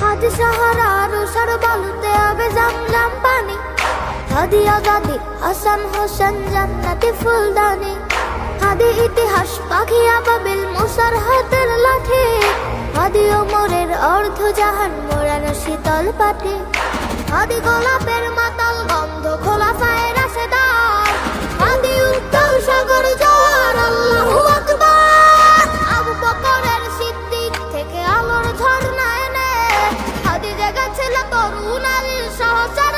আজ সাহারার উষার বালুতে আবে জামজাম পানি। হাদি আজাদি হাসান হোসেন জান্নাতি ফুলদানি। হাদি ইতিহাস পাখি আবাবিল মুসার হাতের লাঠি। হাদি ওমরের অর্ধ জাহান মোড়ানো শীতল পাটি। হাদি গোলাপের মাতাল গন্ধ খোলাফায়ে রাশেদার। হাদি উত্তর সাগর জোয়ার আল্লাহু আকবার। আবু বকরের সিদ্দিক থেকে আলোর ঝর্ণা এনে হাদি জেগেছিল তরুণ আলীর সহচর